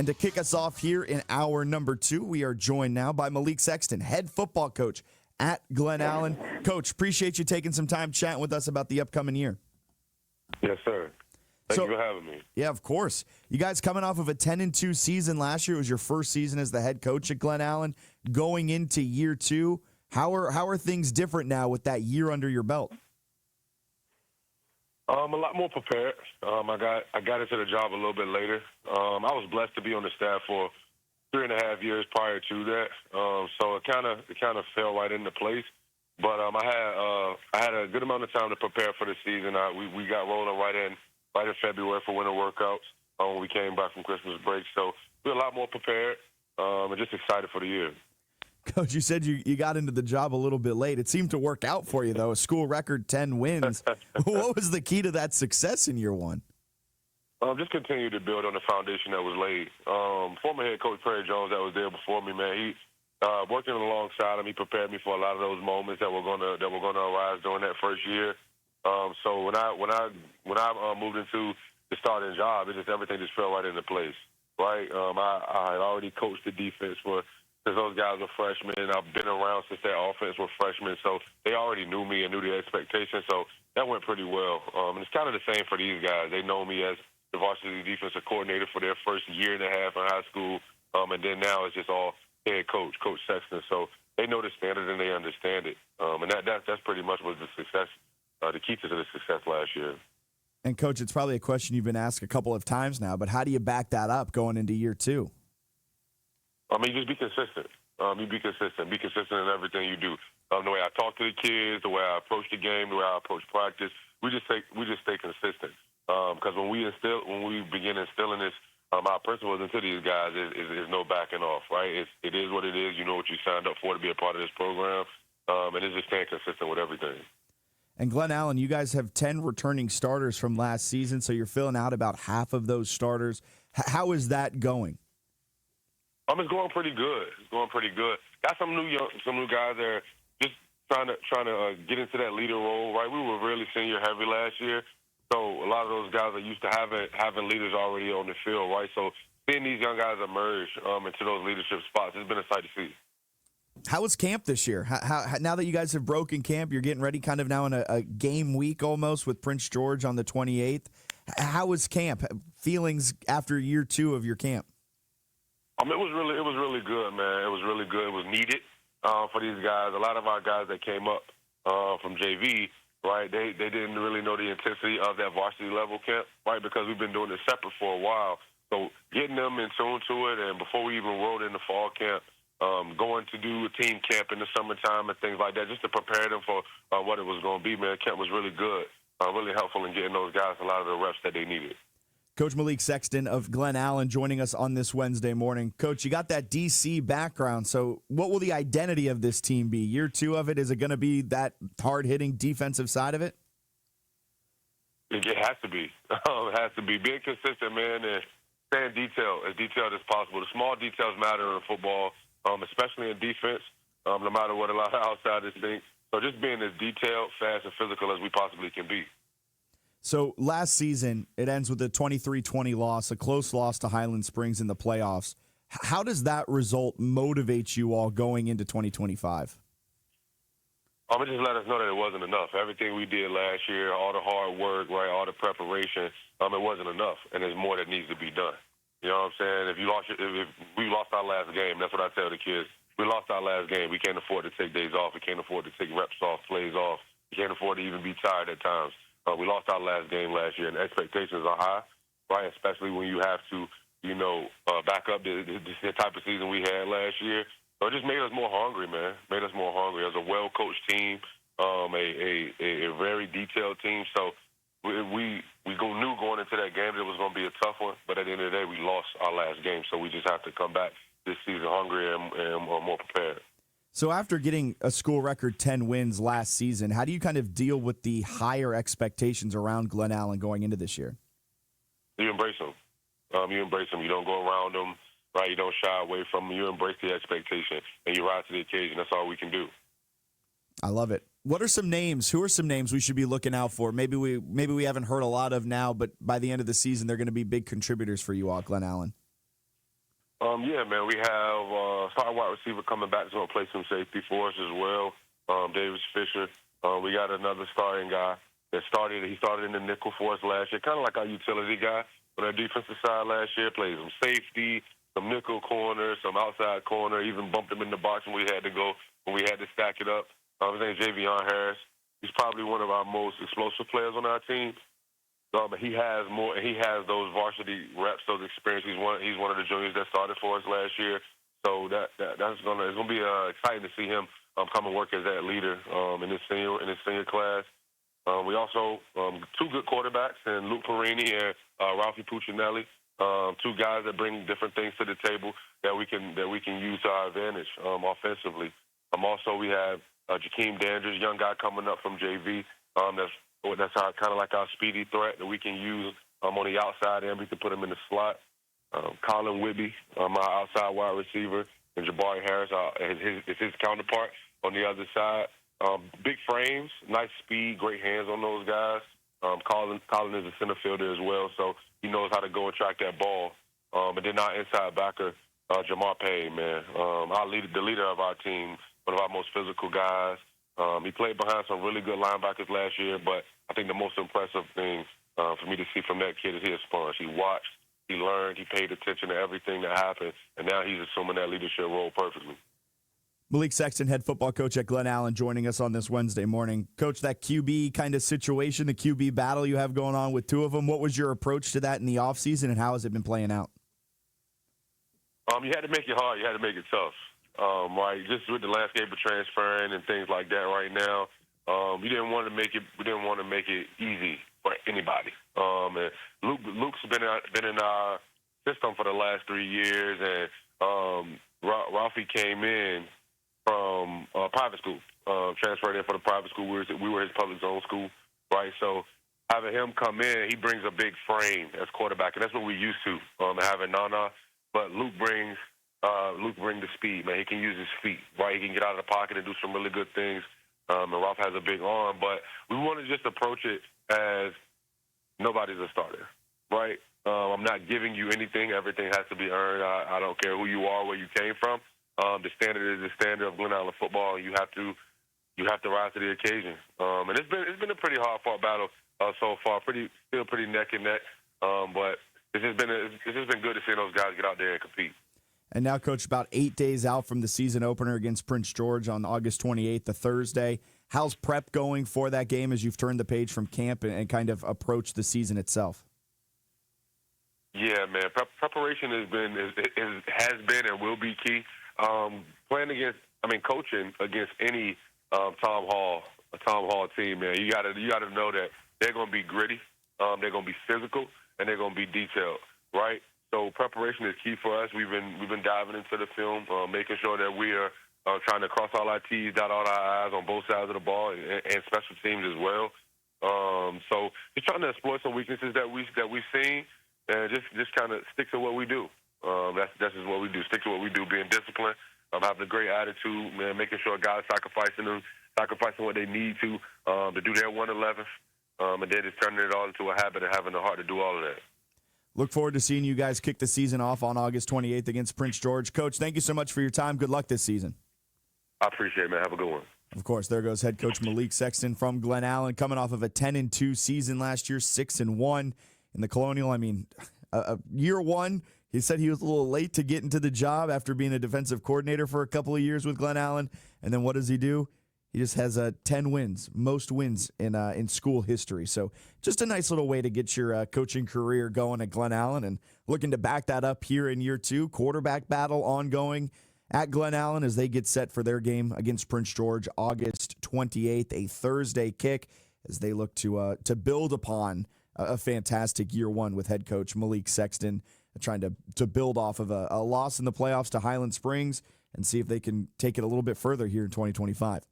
And to kick us off here in hour number 2, we are joined now by Malik Sexton, head football coach at Glen Allen. Coach, appreciate you taking some time chatting with us about the upcoming year. Yes, sir. Thank you for having me. Yeah, of course. You guys coming off of a 10-2 season last year. It was your first season as the head coach at Glen Allen. Going into year 2, how are things different now with that year under your belt? A lot more prepared. I got into the job a little bit later. I was blessed to be on the staff for 3.5 years prior to that, so it kind of fell right into place. But I had a good amount of time to prepare for the season. We got rolling right in February for winter workouts when we came back from Christmas break. So we're a lot more prepared and just excited for the year. Coach, you said you got into the job a little bit late. It seemed to work out for you, though. A school record 10 wins. What was the key to that success in year 1? Just continue to build on the foundation that was laid. Former head coach Perry Jones that was there before me, man, he working alongside him, he prepared me for a lot of those moments that were gonna arise during that first year. So when I moved into the starting job, everything just fell right into place. Right, I had already coached the defense since those guys were freshmen. I've been around since their offense were freshmen, so they already knew me and knew the expectations. So that went pretty well. And it's kind of the same for these guys. They know me as the varsity defensive coordinator for their first year and a half in high school, and then now it's just all head coach, Coach Sexton. So they know the standard and they understand it. And that's pretty much was the success, the key to the success last year. And, Coach, it's probably a question you've been asked a couple of times now, but how do you back that up going into year 2? Just be consistent. You be consistent. Be consistent in everything you do. The way I talk to the kids, the way I approach the game, the way I approach practice, we just stay consistent. Because when we begin instilling this, our principles into these guys is no backing off. Right? It is what it is. You know what you signed up for to be a part of this program, and it's just staying consistent with everything. And Glen Allen, you guys have 10 returning starters from last season, so you're filling out about half of those starters. How is that going? It's going pretty good. Got some new guys that are just trying to get into that leader role. Right, we were really senior heavy last year, so a lot of those guys are used to having leaders already on the field. Right, so seeing these young guys emerge into those leadership spots, it's been a sight to see. How was camp this year? How now that you guys have broken camp, you're getting ready kind of now in a game week almost with Prince George on the 28th. How was camp? Feelings after year 2 of your camp? It was really good, man. It was really good. It was needed for these guys. A lot of our guys that came up from JV, right, they didn't really know the intensity of that varsity level camp, right, because we've been doing it separate for a while. So getting them in tune to it, and before we even rolled into fall camp, going to do a team camp in the summertime and things like that, just to prepare them for what it was going to be, man. Camp was really good, really helpful in getting those guys a lot of the reps that they needed. Coach Malik Sexton of Glen Allen joining us on this Wednesday morning. Coach, you got that D.C. background, so what will the identity of this team be? Year 2 of it, is it going to be that hard-hitting defensive side of it? It has to be. It has to be. Being consistent, man, and staying as detailed as possible. The small details matter in football, especially in defense, no matter what a lot of outsiders think. So just being as detailed, fast, and physical as we possibly can be. So last season, it ends with a 23-20 loss, a close loss to Highland Springs in the playoffs. How does that result motivate you all going into 2025? It just let us know that it wasn't enough. Everything we did last year, all the hard work, right, all the preparation, it wasn't enough, and there's more that needs to be done. You know what I'm saying? If we lost our last game, that's what I tell the kids. We lost our last game. We can't afford to take days off. We can't afford to take reps off, plays off. We can't afford to even be tired at times. We lost our last game last year, and expectations are high, right? Especially when you have to, back up the type of season we had last year. So it just made us more hungry, man. Made us more hungry. As a well-coached team, a very detailed team. So we knew going into that game that it was going to be a tough one. But at the end of the day, we lost our last game. So we just have to come back this season hungry and more prepared. So after getting a school record 10 wins last season, how do you kind of deal with the higher expectations around Glen Allen going into this year? You embrace them. You don't go around them, right? You don't shy away from them. You embrace the expectation, and you rise to the occasion. That's all we can do. I love it. What are some names? Who are some names we should be looking out for? Maybe we haven't heard a lot of now, but by the end of the season, they're going to be big contributors for you all, Glen Allen. Yeah, man, we have starting wide receiver coming back to play some safety for us as well. Davis Fisher. We got another starting guy that started. He started in the nickel for us last year, kind of like our utility guy on our defensive side last year. Played some safety, some nickel corner, some outside corner. Even bumped him in the box when we had to stack it up. His name's Javion Harris. He's probably one of our most explosive players on our team. But he has more. He has those varsity reps, those experience. He's one of the juniors that started for us last year. So it's gonna be exciting to see him come and work as that leader in his senior class. We also two good quarterbacks in Luke Perini and Ralphie Puccinelli. Two guys that bring different things to the table that we can use to our advantage offensively. Also, we have Jakeem Dandridge, young guy coming up from JV. That's kind of like our speedy threat that we can use on the outside and we can put him in the slot. Colin Whitby, our outside wide receiver, and Jabari Harris is his counterpart on the other side. Big frames, nice speed, great hands on those guys. Colin is a center fielder as well, so he knows how to go and track that ball. And then our inside backer, Jamar Payne, man, the leader of our team, one of our most physical guys. He played behind some really good linebackers last year, but I think the most impressive thing for me to see from that kid is his sponge. He watched, he learned, he paid attention to everything that happened, and now he's assuming that leadership role perfectly. Malik Sexton, head football coach at Glen Allen, joining us on this Wednesday morning. Coach, that QB kind of situation, the QB battle you have going on with two of them, what was your approach to that in the offseason, and how has it been playing out? You had to make it hard. You had to make it tough. Right, just with the landscape of transferring and things like that right now, we didn't want to make it easy for anybody. And Luke's been in our system for the last 3 years, and Ralphie came in from private school, transferred in for the private school. We were his public zone school, right? So having him come in, he brings a big frame as quarterback, and that's what we're used to, having Nana. But Luke brings the speed, man. He can use his feet, right? He can get out of the pocket and do some really good things. And Ralph has a big arm, but we want to just approach it as nobody's a starter, right? I'm not giving you anything. Everything has to be earned. I don't care who you are, where you came from. The standard is the standard of Glen Allen football. You have to rise to the occasion. And it's been a pretty hard-fought battle so far. Still pretty neck and neck. But it's just been good to see those guys get out there and compete. And now, Coach, about 8 days out from the season opener against Prince George on August 28th, the Thursday. How's prep going for that game as you've turned the page from camp and kind of approached the season itself? Yeah, man. Preparation has been and will be key. Coaching against any Tom Hall team, man. You got to know that they're going to be gritty, they're going to be physical, and they're going to be detailed, right? So preparation is key for us. We've been diving into the film, making sure that we are trying to cross all our T's, dot all our I's on both sides of the ball, and special teams as well. So just trying to exploit some weaknesses that we've seen, and just kind of stick to what we do. That's just what we do. Stick to what we do. Being disciplined, having a great attitude, man. Making sure guys sacrificing what they need to do their 111th, and then just turning it all into a habit and having the heart to do all of that. Look forward to seeing you guys kick the season off on August 28th against Prince George. Coach, thank you so much for your time. Good luck this season. I appreciate it, man. Have a good one. Of course, there goes head coach Malik Sexton from Glen Allen, coming off of a 10-2 season last year, 6-1 in the Colonial. I mean, year one, he said he was a little late to get into the job after being a defensive coordinator for a couple of years with Glen Allen. And then what does he do? He just has 10 wins, most wins in school history. So just a nice little way to get your coaching career going at Glen Allen, and looking to back that up here in year two. Quarterback battle ongoing at Glen Allen as they get set for their game against Prince George, August 28th, a Thursday kick, as they look to build upon a fantastic year one with head coach Malik Sexton, trying to build off of a loss in the playoffs to Highland Springs and see if they can take it a little bit further here in 2025.